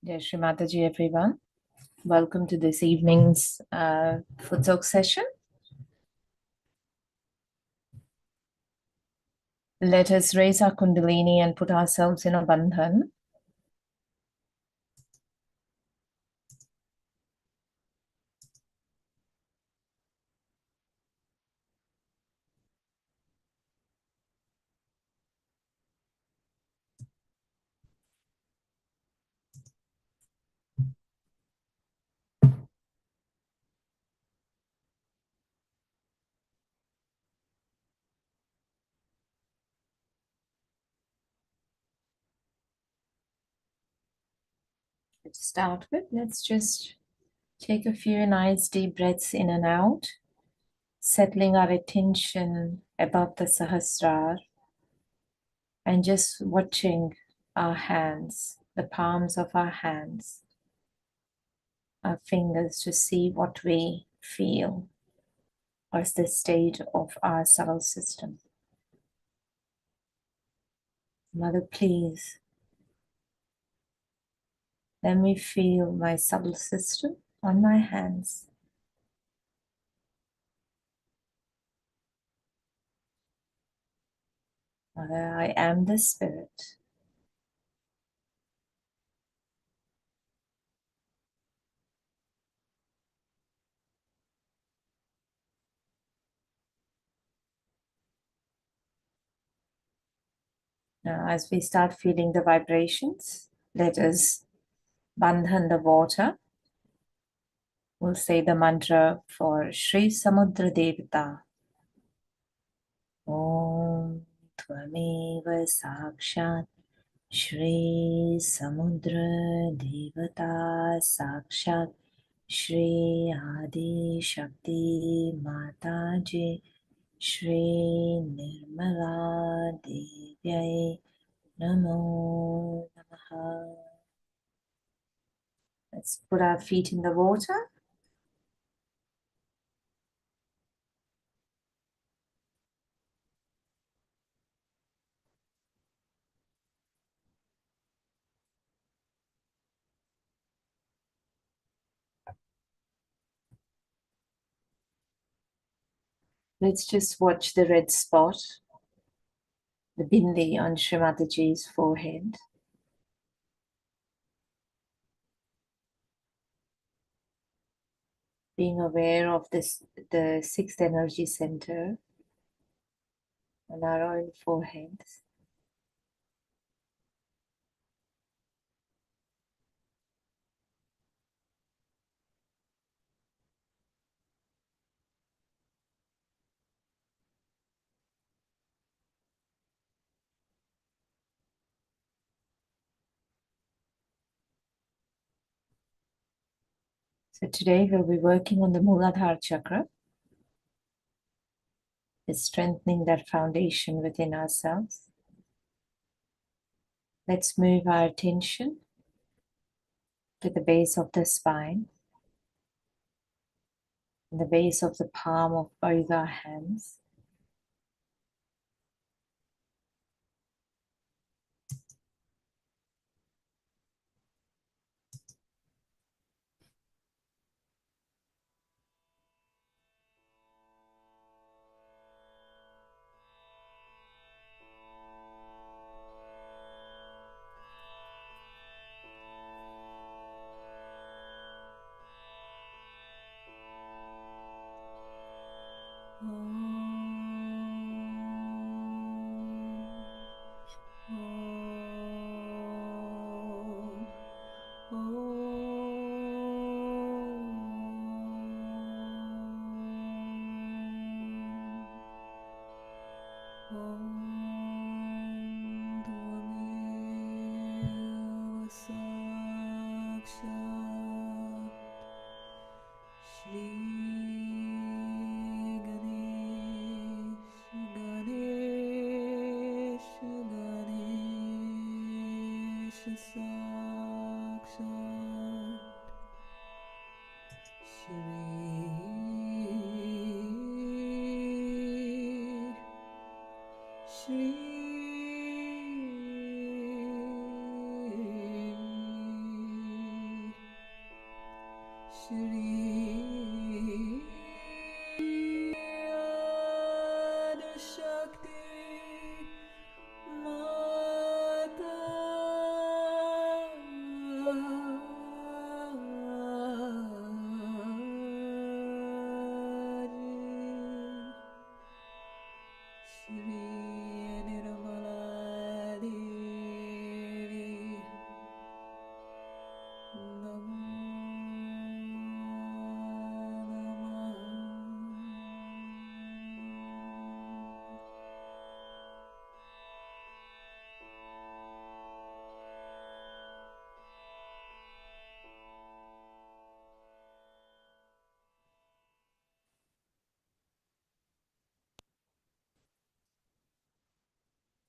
Jai Shri Mataji, everyone. Welcome to this evening's foot soak session. Let us raise our Kundalini and put ourselves in a bandhan. To start with, let's just take a few nice deep breaths in and out, settling our attention above the Sahasrara and just watching our hands, the palms of our hands, our fingers, to see what we feel as the state of our subtle system. Mother, please, let me feel my subtle system on my hands. Mother, I am the spirit. Now, as we start feeling the vibrations, let us bandhan the water. We'll say the mantra for Shri Samudra Devata. Om Tvameva Sakshat Shri Samudra Devata Sakshat Shri Adi Shakti Mataji Shri Nirmala Devyai Namo Namaha. Let's put our feet in the water. Let's just watch the red spot, the bindi on Srimataji's forehead. Being aware of this, the sixth energy center on our own foreheads. So today we'll be working on the Muladhara chakra, is strengthening that foundation within ourselves. Let's move our attention to the base of the spine, the base of the palm of both our hands.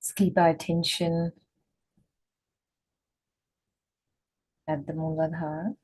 Let's keep our attention at the Muladhara.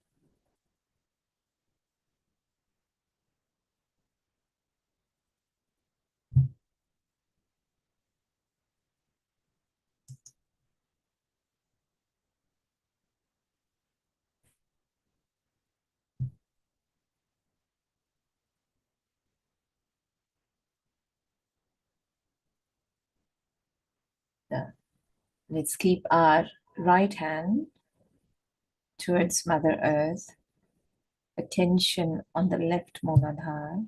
Let's keep our right hand towards Mother Earth, attention on the left Muladhara.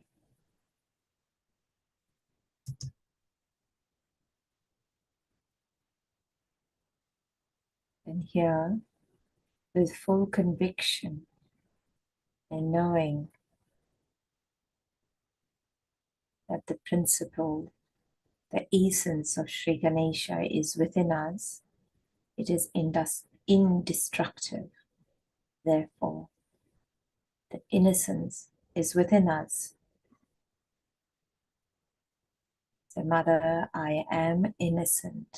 And here, with full conviction and knowing that the principle, the essence of Sri Ganesha is within us, it is indestructible. Therefore, the innocence is within us. So, Mother, I am innocent.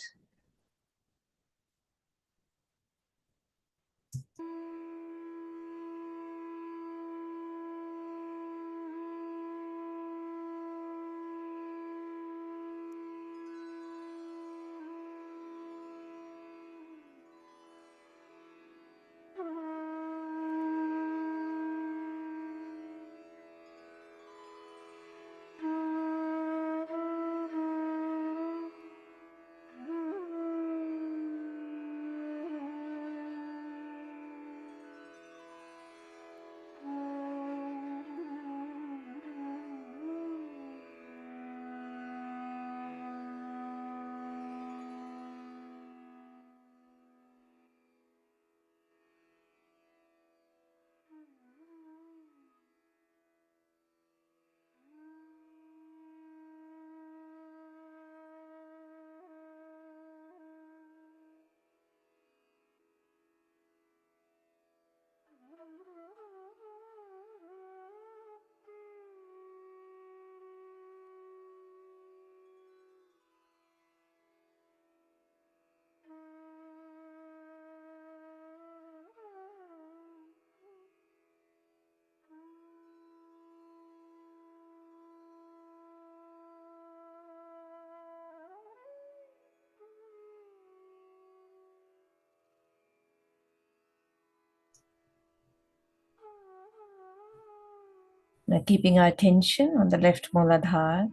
Now keeping our attention on the left Muladhara,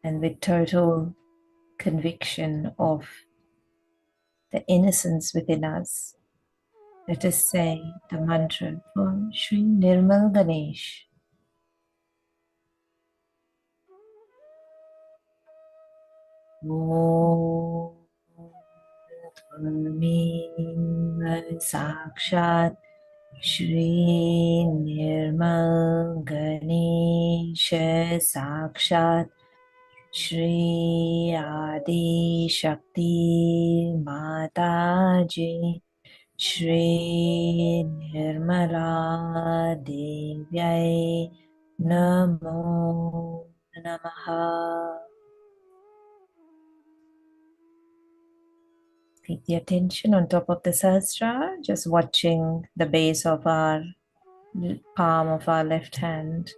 and with total conviction of the innocence within us, let us say the mantra for Sri Nirmal Ganesh. Om Sakshat Shri Nirmal Ganesha Sakshat Shri Adi Shakti Mataji Shri Nirmala Devyai Namo Namaha. Keep the attention on top of the Sahasrara, just watching the base of our palm of our left hand.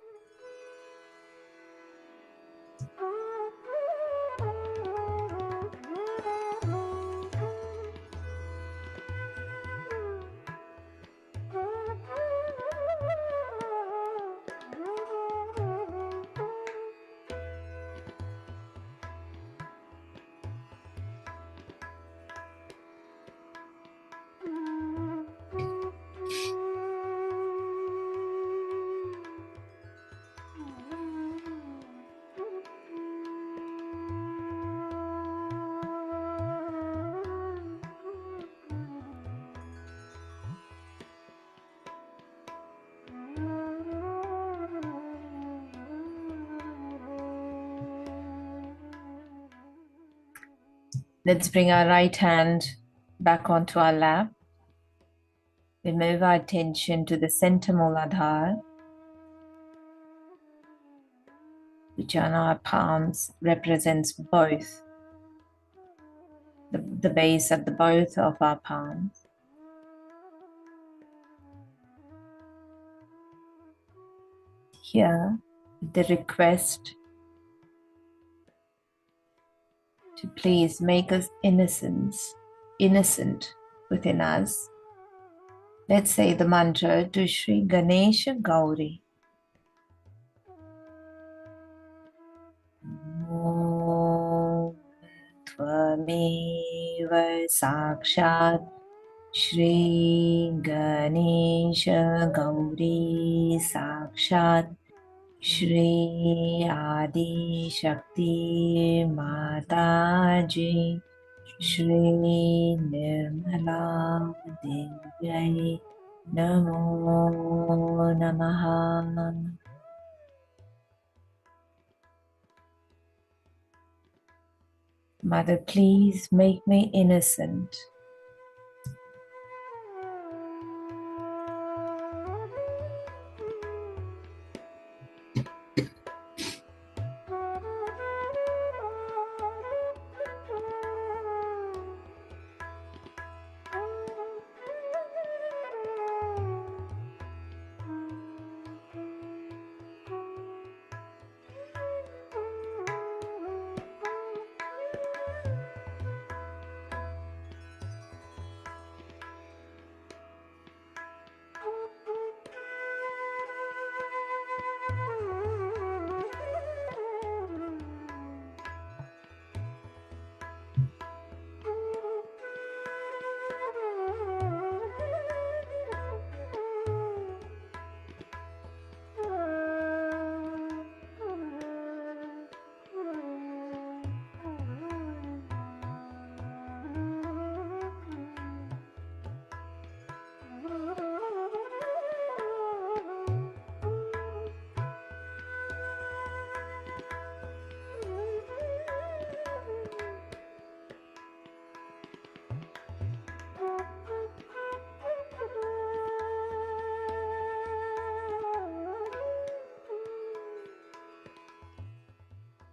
Let's bring our right hand back onto our lap. We move our attention to the center Muladhara, which on our palms represents both, the base of the both of our palms. Here, the request to please make us innocent within us. Let's say the mantra to Sri Ganesha Gauri. Om Tvameva Sakshat Shri Ganesha Gauri Sakshat Shri Adi Shakti Mataji Shri Nirmala Devyai Namo Namaha. Mother, please make me innocent.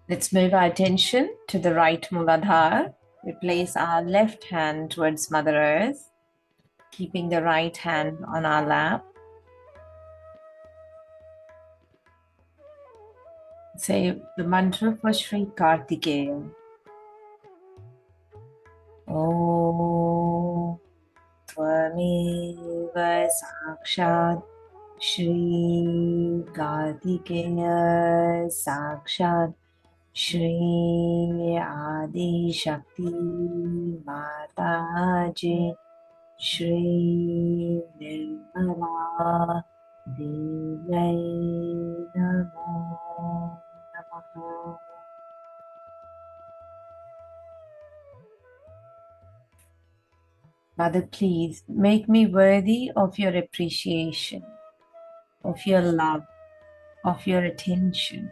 Let's move our attention to the right Muladhara. We place our left hand towards Mother Earth, keeping the right hand on our lap. Say the mantra for Sri Kartikeya. Om त्वमेव साक्षात् श्रीकार्तिकेय साक्षात् श्री आदिशक्ति माताजी श्री निर्मला देव्यै नमो नमः. Mother, please make me worthy of your appreciation, of your love, of your attention.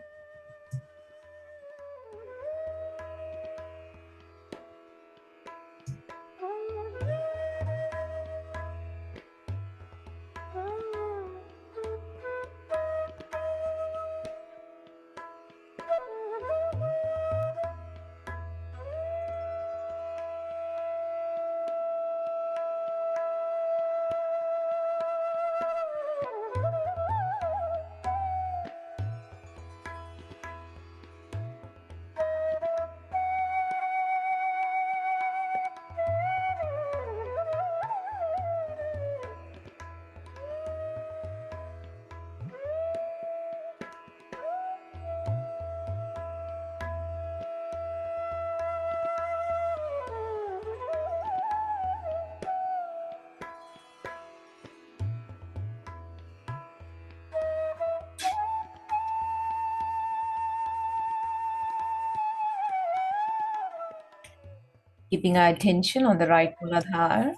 Keeping our attention on the right Muladhara,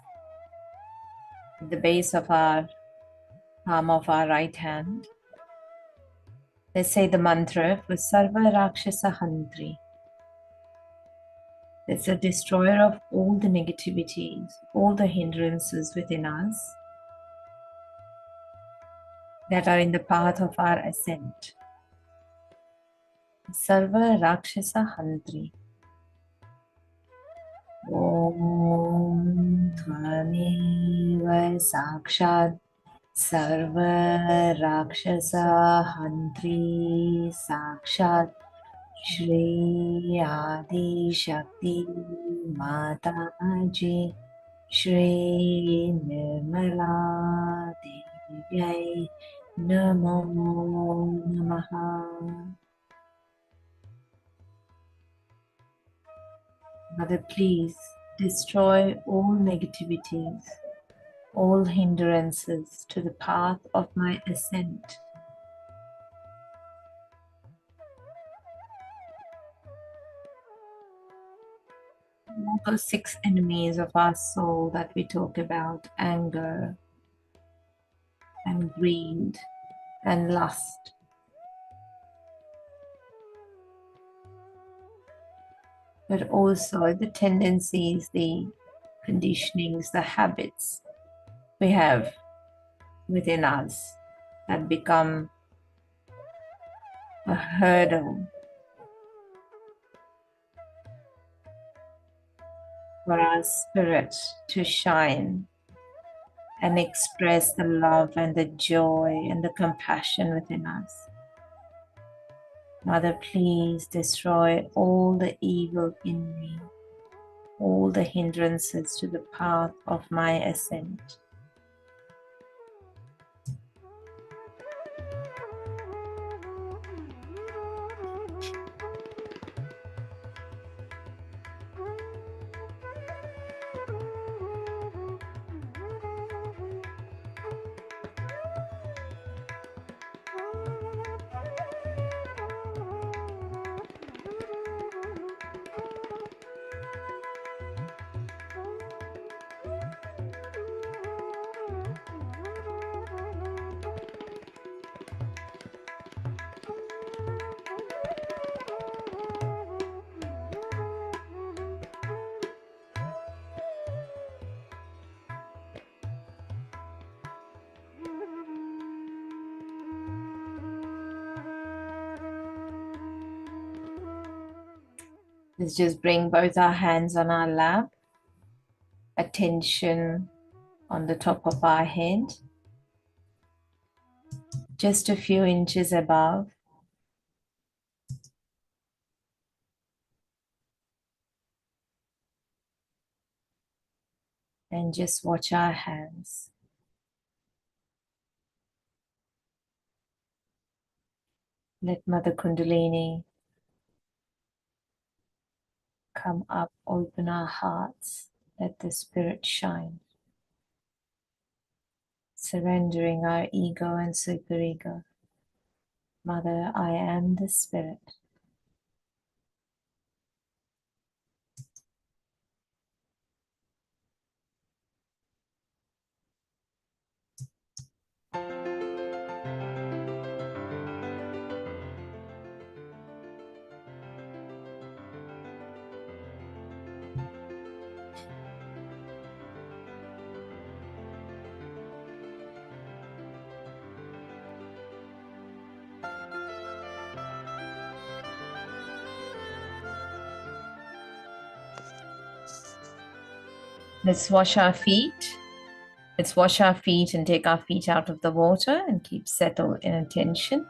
at the base of our palm of our right hand. Let's say the mantra for Sarva Rakshasa Hantri. That's the destroyer of all the negativities, all the hindrances within us that are in the path of our ascent. Sarva Rakshasa Hantri. Om Tvameva Sakshat Sarva Rakshasa Hantri Sakshat Shri Adi Shakti Mataji Shri Nirmala Devyai Namo Namaha. Mother, please destroy all negativities, all hindrances to the path of my ascent. All those 6 enemies of our soul that we talk about: anger and greed and lust. But also the tendencies, the conditionings, the habits we have within us that become a hurdle for our spirit to shine and express the love and the joy and the compassion within us. Mother, please destroy all the evil in me, all the hindrances to the path of my ascent. Let's just bring both our hands on our lap, attention on the top of our head, just a few inches above. And just watch our hands. Let Mother Kundalini come up, open our hearts, let the Spirit shine. Surrendering our ego and superego. Mother, I am the Spirit. Let's wash our feet. Let's wash our feet and take our feet out of the water and keep settled in attention.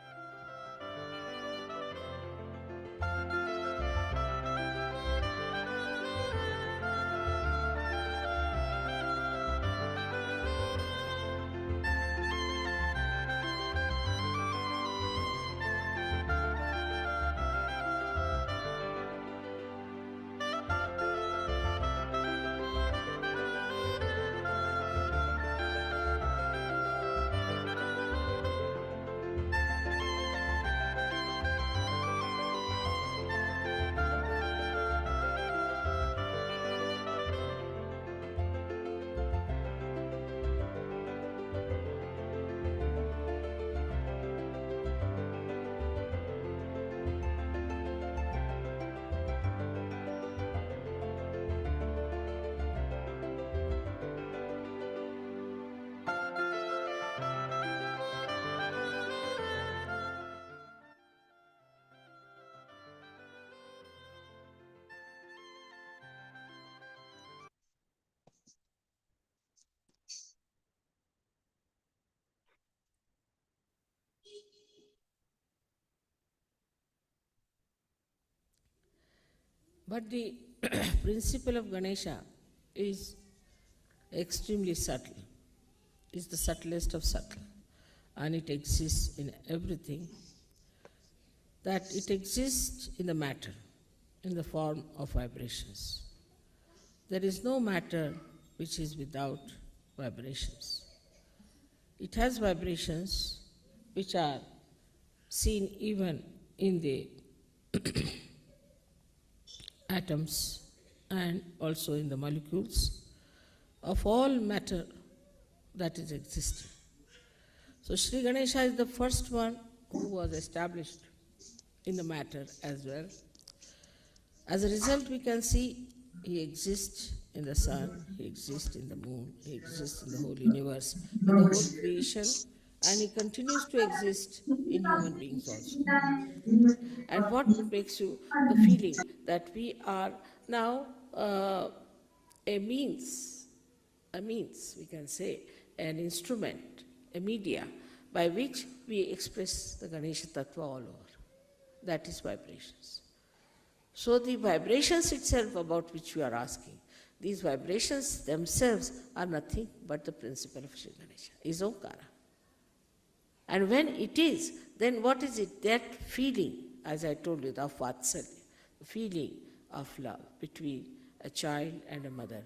But the principle of Ganesha is extremely subtle. It's the subtlest of subtle. And it exists in everything. That it exists in the matter, in the form of vibrations. There is no matter which is without vibrations. It has vibrations which are seen even in the atoms and also in the molecules of all matter that is existing. So Sri Ganesha is the first one who was established in the matter as well. As a result, we can see he exists in the sun, he exists in the moon, he exists in the whole universe, in the whole creation, and he continues to exist in human beings also. And what makes you the feeling that we are now a means, we can say, an instrument, a media by which we express the Ganesha Tattva all over. That is vibrations. So the vibrations itself about which we are asking, these vibrations themselves are nothing but the principle of Sri Ganesha, is Omkara. And when it is, then what is it? That feeling, as I told you, of Vatsalya, the feeling of love between a child and a mother.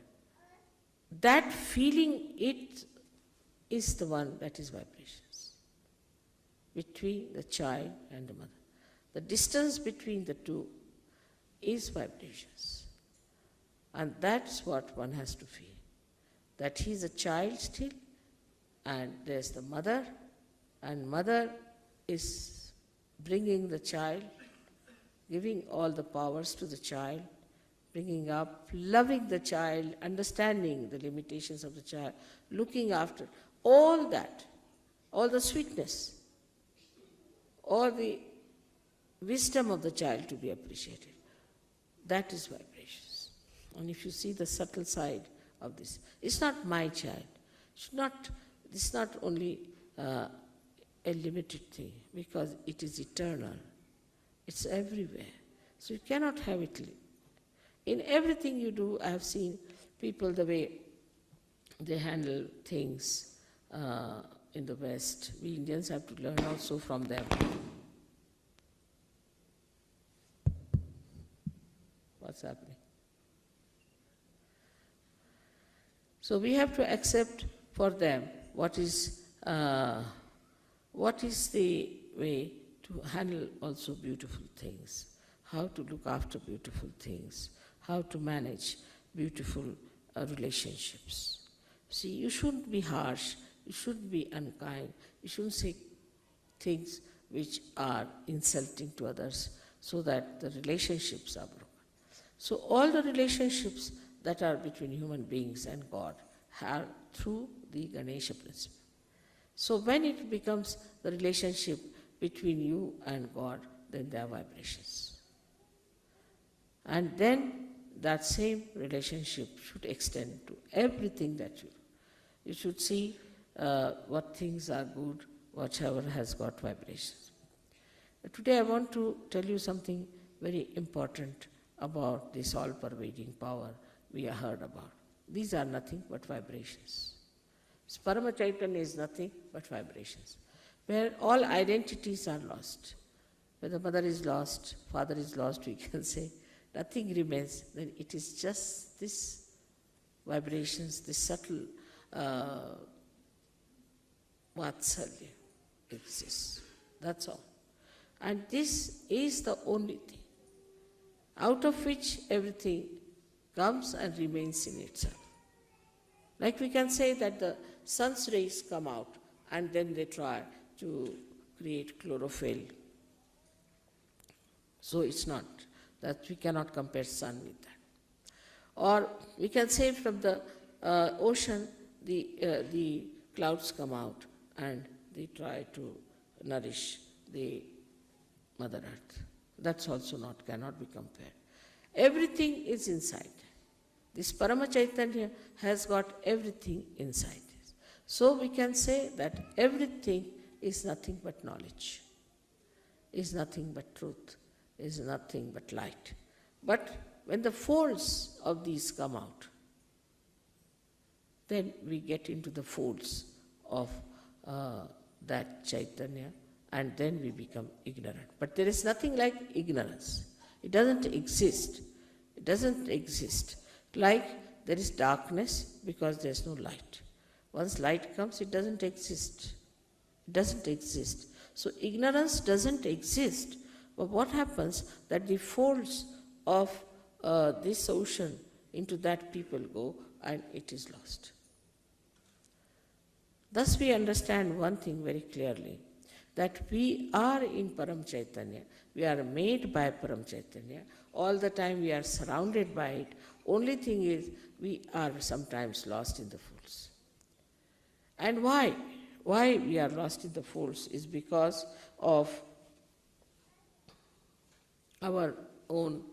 That feeling, it is the one that is vibrations between the child and the mother. The distance between the two is vibrations. And that's what one has to feel. That he is a child still, and there's the mother, and mother is bringing the child, giving all the powers to the child, bringing up, loving the child, understanding the limitations of the child, looking after, all that, all the sweetness, all the wisdom of the child to be appreciated. That is vibrations. And if you see the subtle side of this, it's not my child. It's not only a limited thing, because it is eternal. It's everywhere. So you cannot have it. In everything you do, I have seen people the way they handle things in the West. We Indians have to learn also from them. What's happening? So we have to accept for them what is the way to handle also beautiful things, how to look after beautiful things, how to manage beautiful relationships. See, you shouldn't be harsh, you shouldn't be unkind, you shouldn't say things which are insulting to others so that the relationships are broken. So all the relationships that are between human beings and God are through the Ganesha principle. So when it becomes the relationship between you and God, then there are vibrations. And then that same relationship should extend to everything that you do. You should see what things are good, whatever has got vibrations. Today I want to tell you something very important about this all-pervading power we have heard about. These are nothing but vibrations. Parama Chaitanya is nothing but vibrations, where all identities are lost. Where the mother is lost, father is lost, we can say, nothing remains, then it is just this vibrations, this subtle Vatsalya exists. That's all. And this is the only thing, out of which everything comes and remains in itself. Like we can say that the sun's rays come out and then they try to create chlorophyll. So it's not, that we cannot compare sun with that. Or we can say from the ocean, the clouds come out and they try to nourish the Mother Earth. That's also cannot be compared. Everything is inside. This Parama Chaitanya has got everything inside. So we can say that everything is nothing but knowledge, is nothing but truth, is nothing but light. But when the folds of these come out, then we get into the folds of that Chaitanya, and then we become ignorant. But there is nothing like ignorance. It doesn't exist. It doesn't exist. Like there is darkness because there is no light. Once light comes, it doesn't exist. It doesn't exist. So ignorance doesn't exist. But what happens that the folds of this ocean, into that people go and it is lost. Thus we understand one thing very clearly, that we are in Param Chaitanya, we are made by Param Chaitanya, all the time we are surrounded by it. Only thing is, we are sometimes lost in the folds. And why? Why we are lost in the folds is because of our own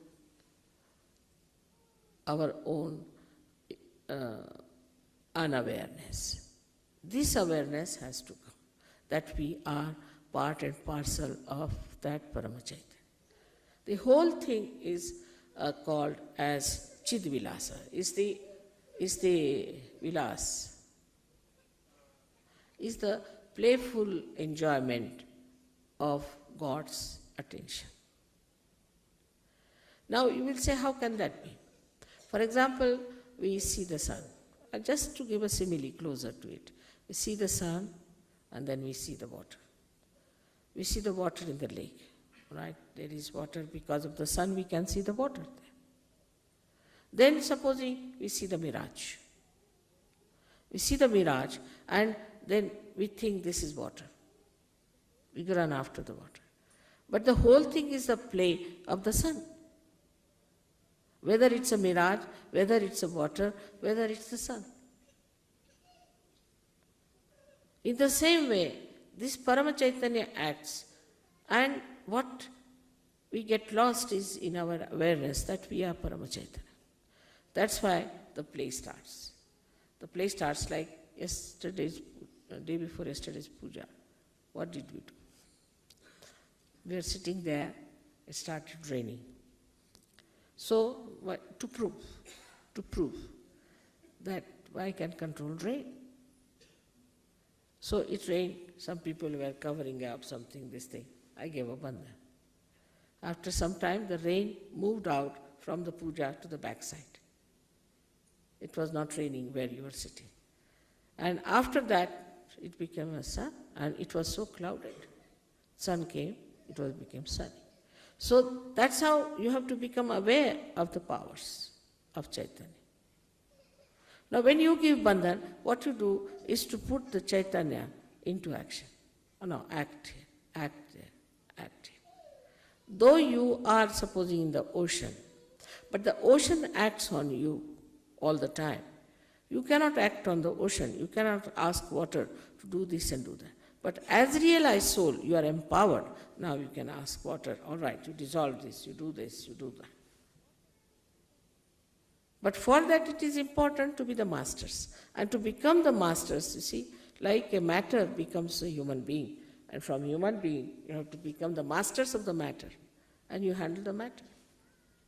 unawareness. This awareness has to come, that we are part and parcel of that Parama Chaitanya. The whole thing is called as Chid Vilasa, is the Vilas, is the playful enjoyment of God's attention. Now you will say, how can that be? For example, we see the sun. Just to give a simile closer to it, we see the sun and then we see the water. We see the water in the lake, right? There is water because of the sun, we can see the water there. Then supposing we see the mirage. We see the mirage and then we think this is water. We run after the water. But the whole thing is the play of the sun. Whether it's a mirage, whether it's a water, whether it's the sun. In the same way, this Parama Chaitanya acts, and what we get lost is in our awareness that we are Parama Chaitanya. That's why the play starts. The play starts like day before yesterday's puja. What did we do? We were sitting there, it started raining. So, to prove that I can control rain. So it rained, some people were covering up something, this thing. I gave a bandhan. After some time, the rain moved out from the puja to the backside. It was not raining where you were sitting. And after that, it became a sun, and it was so clouded. Sun came, it became sunny. So that's how you have to become aware of the powers of Chaitanya. Now when you give bandhan, what you do is to put the Chaitanya into action. Oh, no, act here, act there, act here. Though you are supposing in the ocean, but the ocean acts on you all the time. You cannot act on the ocean. You cannot ask water to do this and do that. But as realized soul, you are empowered. Now you can ask water, all right, you dissolve this, you do that. But for that it is important to be the masters. And to become the masters, you see, like a matter becomes a human being. And from human being, you have to become the masters of the matter. And you handle the matter.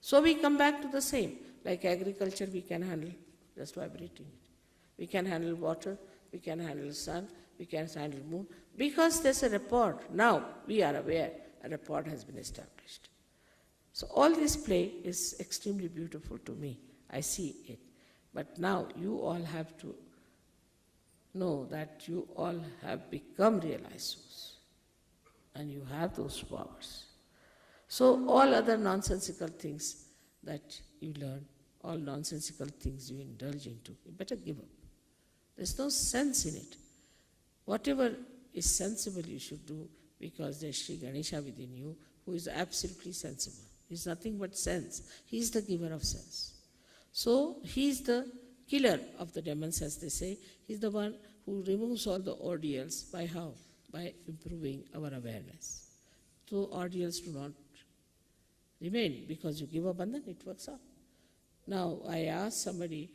So we come back to the same. Like agriculture, we can handle just vibrating it. We can handle water, we can handle sun, we can handle moon. Because there's a rapport. Now we are aware a rapport has been established. So all this play is extremely beautiful to me. I see it. But now you all have to know that you all have become realized souls. And you have those powers. So all other nonsensical things that you learn, all nonsensical things you indulge into, you better give up. There's no sense in it. Whatever is sensible you should do, because there's Sri Ganesha within you who is absolutely sensible. He's nothing but sense. He's the giver of sense. So he's the killer of the demons, as they say. He's the one who removes all the ordeals. By how? By improving our awareness. So ordeals do not remain, because you give a bandhan, it works out. Now I asked somebody,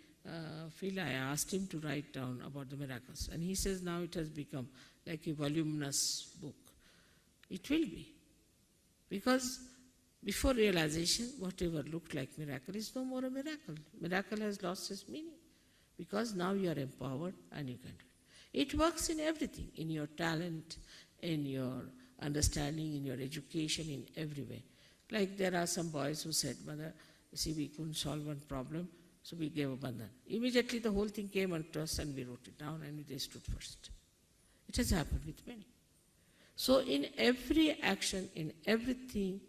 Phil, I asked him to write down about the miracles, and he says now it has become like a voluminous book. It will be, because before realization, whatever looked like miracle is no more a miracle. Miracle has lost its meaning, because now you are empowered and you can do it. It works in everything, in your talent, in your understanding, in your education, in every way. Like there are some boys who said, Mother, you see, we couldn't solve one problem, so we gave a bandhan. Immediately the whole thing came onto us and we wrote it down and they stood first. It has happened with many. So in every action, in everything,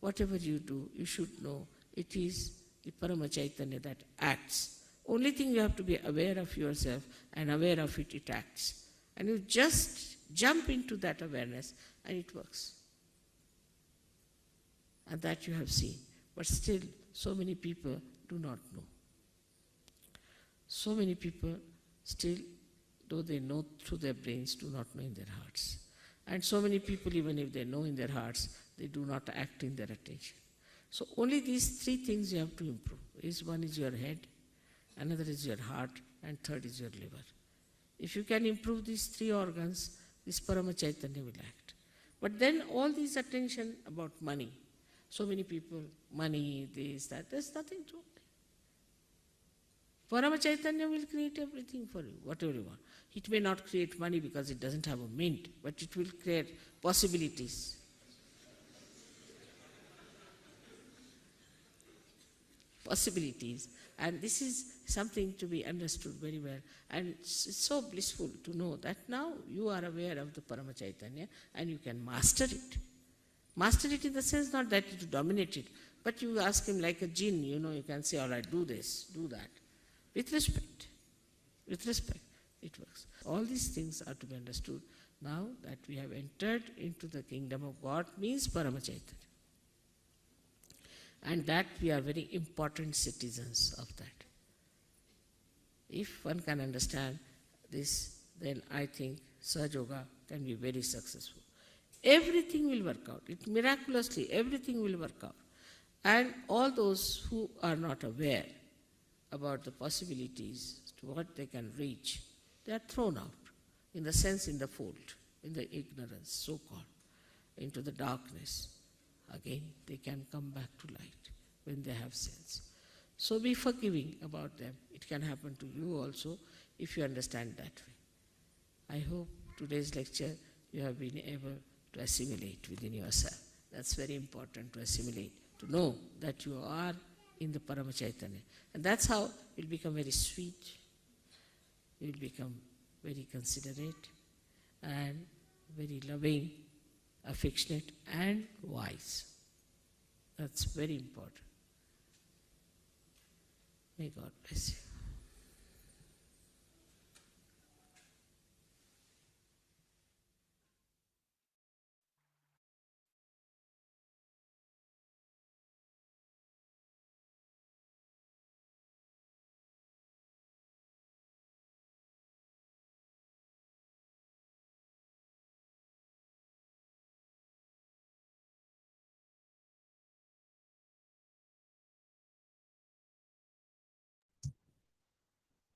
whatever you do, you should know it is the Parama Chaitanya that acts. Only thing you have to be aware of yourself, and aware of it, it acts. And you just jump into that awareness and it works. And that you have seen. But still, so many people do not know. So many people still, though they know through their brains, do not know in their hearts. And so many people, even if they know in their hearts, they do not act in their attention. So only these three things you have to improve. One is your head, another is your heart, and third is your liver. If you can improve these three organs, this Parama Chaitanya will act. But then all this attention about money, so many people, money, this, that, there's nothing to it. Parama Chaitanya will create everything for you, whatever you want. It may not create money because it doesn't have a mint, but it will create possibilities. Possibilities. And this is something to be understood very well. And it's so blissful to know that now you are aware of the Parama Chaitanya and you can master it. Master it in the sense not that you dominate it, but you ask him like a jinn, you can say, all right, do this, do that. With respect. With respect, it works. All these things are to be understood now that we have entered into the kingdom of God, means Parama Chaitanya. And that we are very important citizens of that. If one can understand this, then I think Sahaja Yoga can be very successful. Everything will work out. Miraculously, everything will work out. And all those who are not aware about the possibilities to what they can reach, they are thrown out, in the sense in the fold, in the ignorance, so-called, into the darkness. Again, they can come back to light when they have sense. So be forgiving about them. It can happen to you also if you understand that way. I hope today's lecture you have been able to assimilate within yourself. That's very important to assimilate, to know that you are in the Parama Chaitanya. And that's how you'll become very sweet, you'll become very considerate and very loving, affectionate and wise. That's very important. May God bless you.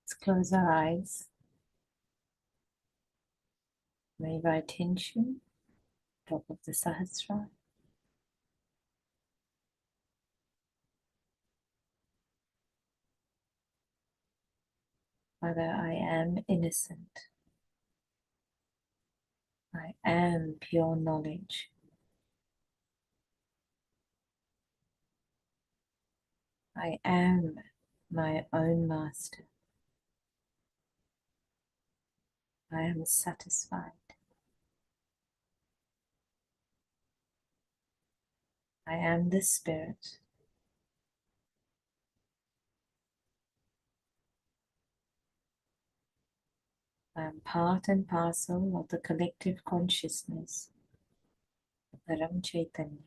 Let's close our eyes. Move our attention, top of the Sahasrara. Father, I am innocent. I am pure knowledge. I am my own master. I am satisfied. I am the Spirit. I am part and parcel of the collective consciousness of Param Chaitanya.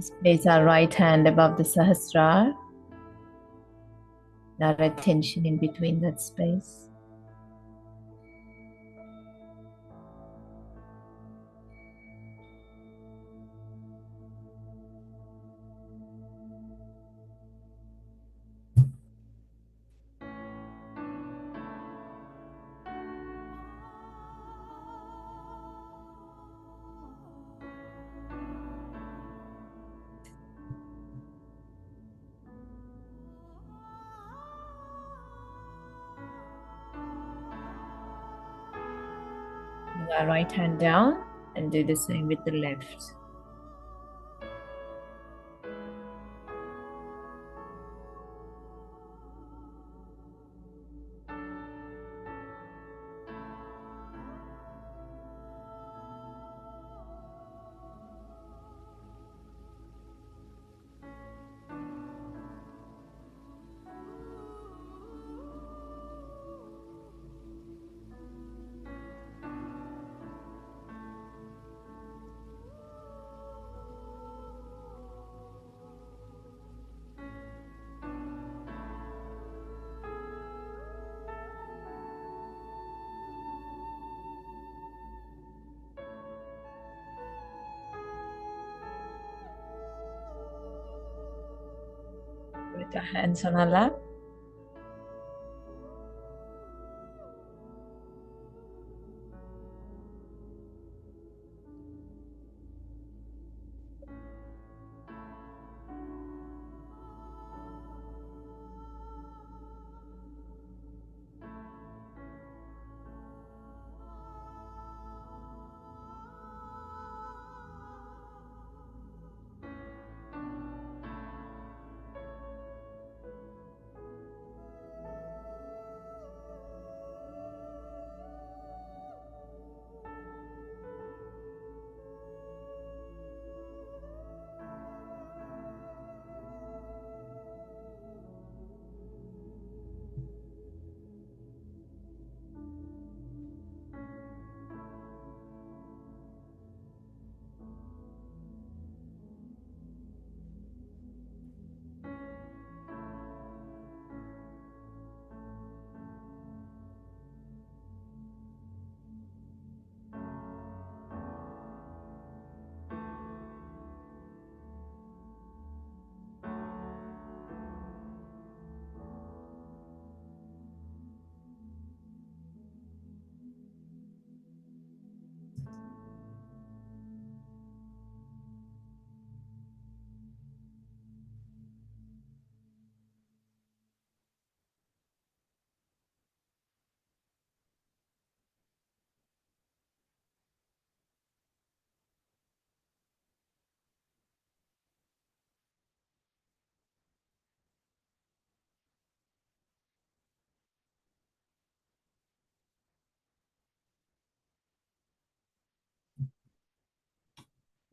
Let's place our right hand above the Sahasrara. Our attention in between that space. Bring our right hand down and do the same with the left. With our hands on our lap.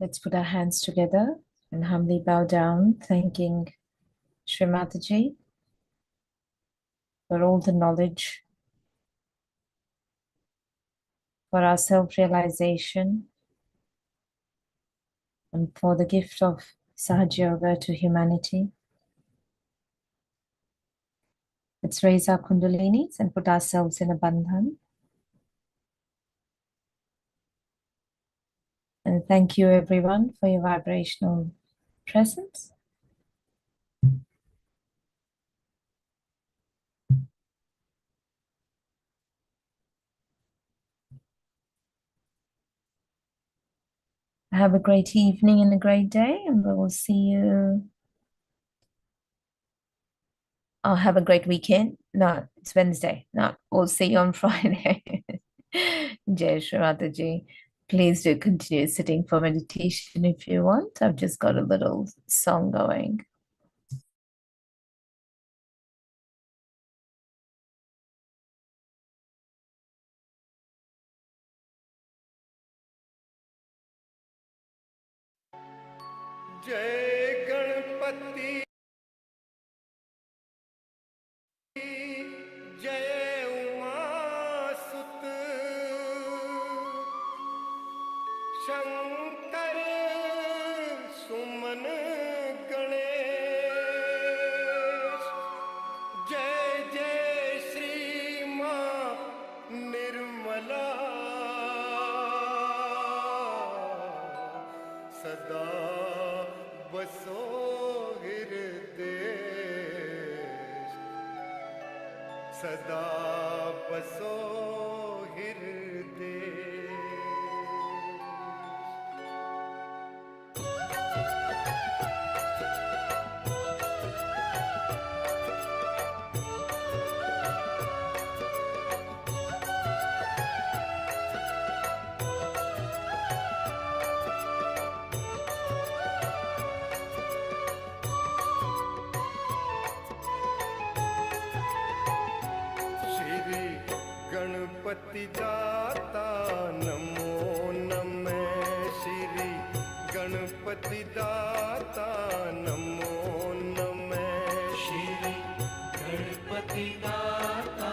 Let's put our hands together and humbly bow down, thanking Shri Mataji for all the knowledge, for our self-realization, and for the gift of Sahaja Yoga to humanity. Let's raise our kundalinis and put ourselves in a bandhan. And thank you everyone for your vibrational presence. Have a great evening and a great day, and we will see you. I'll have a great weekend. No, it's Wednesday. No, we'll see you on Friday. Jai Shri Mataji. Please do continue sitting for meditation if you want. I've just got a little song going. जय गणपति जय उमासुत शंकर सुमन गणेश। जय जय श्री मां निर्मला, सदा बसो हृदय, सदा बसो हृदय। गणपति दाता नमो नमः, श्री गणपति दाता नमो नमः, श्री गणपति दाता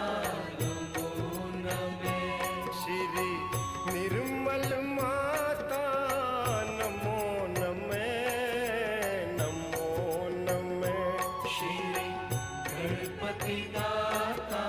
नमो नमः, श्री निर्मल माता नमो नमः, नमो नमः, श्री गणपति दाता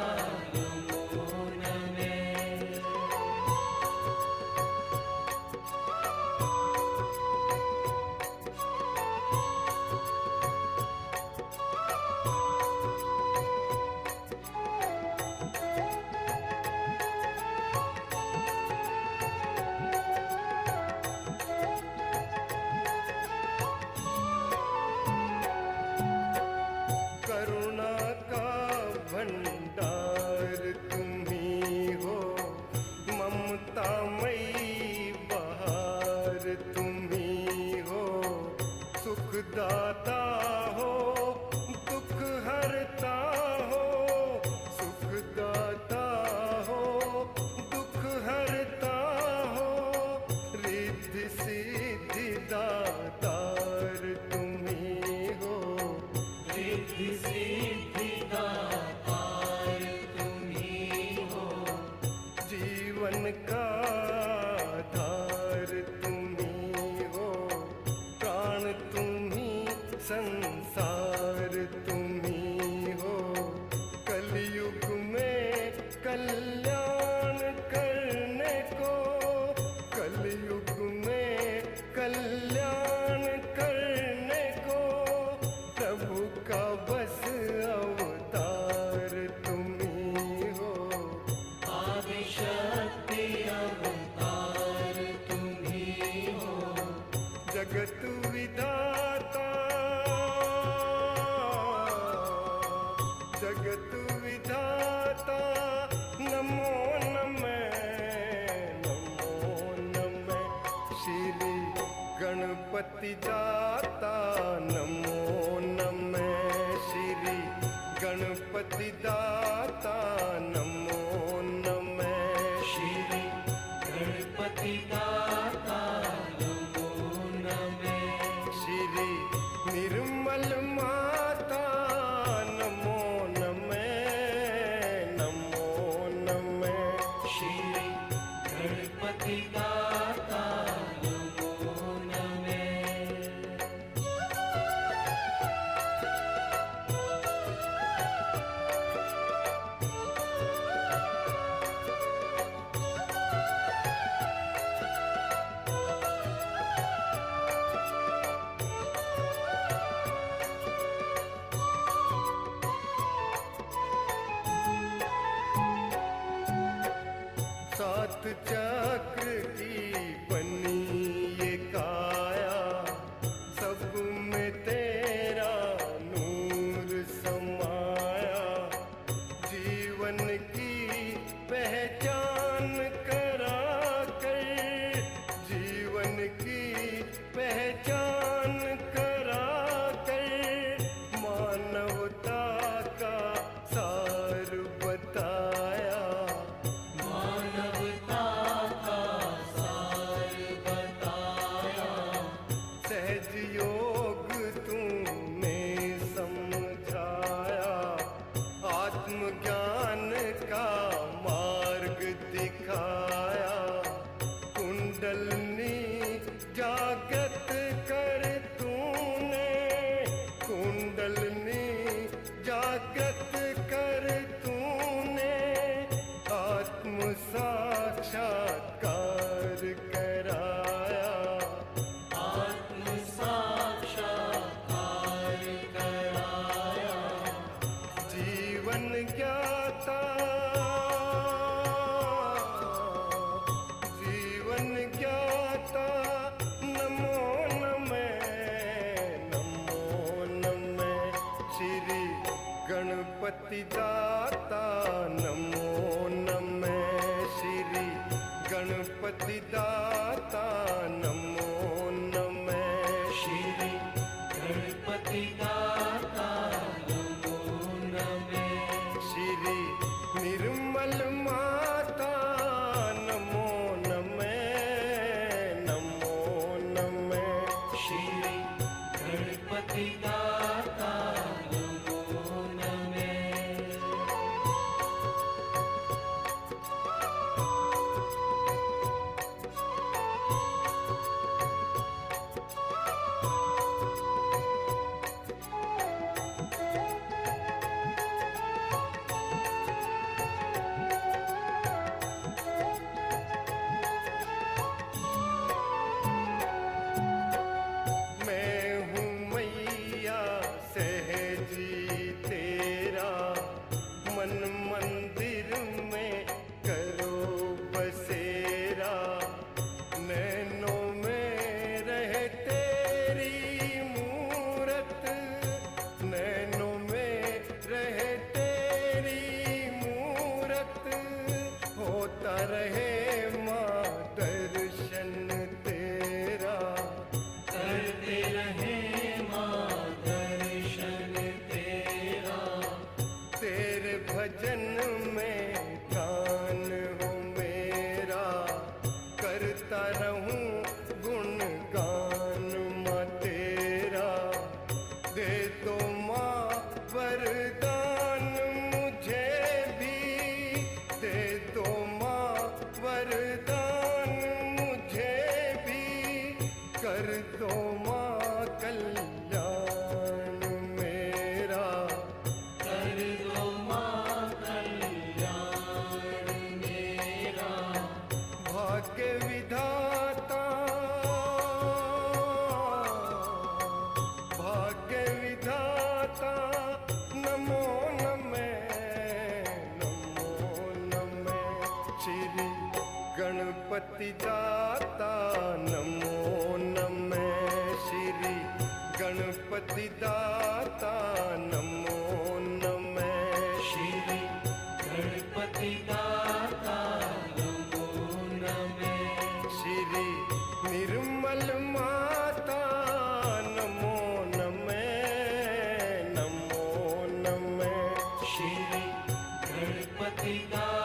भंडार तुम्ही हो, ममतामयी बहार तुम्ही हो, सुखदाता हो दुख हरता हो, सुखदाता हो दुख हरता हो, रिद्धि सिद्धि दातार तुम्ही हो, रिद्धि सिद्धि दातार तुम्ही हो, जीवन का आधार तुम्ही हो, प्राण तुम्ही संसार तुम्ही हो, कलयुग में कल्याण करने को, कलयुग में कल्याण करने को, प्रभु का बस अवतार तुम्ही हो, आदिशक्ति अवतार तुम्ही हो, जगत विधाता, जगत विधाता नमो नमः, नमो नमः, श्री गणपति दाता नमो नमः, श्री गणपति दाता नमो नमः, श्री गणपति दाता नमो नमः, श्री निर्मल माता नमो नमः, नमो नमः, श्री गणपति दाता नमो नमः। सात चक्र की बनी ये काया, सब में तेरा नूर समाया, जीवन की पहचान करा कर, जीवन की पहचान करा कर, मानवता का सार बताया, मानवता का सार बताया, सहज योग तूने समझाया, आत्मज्ञान का मार्ग दिखाया, कुंडलनी जागृत कर तू गणपति दाता नमो नमः श्री गणपति दाता नमो नमः श्री गणपति दाता नमो नमः श्री निर्मल माता नमो नमः नमो नमः श्री गणपति दाता नमो नमः मैं हूँ मैया सहजी तेरा मन मंदिर में करो बसेरा नैनों में रहे तेरी मूरत नैनों में रहे तेरी मूरत होता रहे माँ दर्शन तेरा करते रहे माँ दर्शन तेरा तेरे भजन में गान हो मेरा करता रहूं गुण गान माँ तेरा दे दो माँ वरदान मुझे भी दे दो माँ वरदान मुझे भी कर दो माँ कल्याण मेरा कर दो माँ कल्याण मेरा भाग्य विधाता भाग्य विधाता नमो नमः श्री गणपति दाता नमो नमः श्री गणपति दाता नमो नमः श्री गणपति दाता नमो नमः श्री निर्मल माता नमो नमः नमो नमः श्री गणपति दाता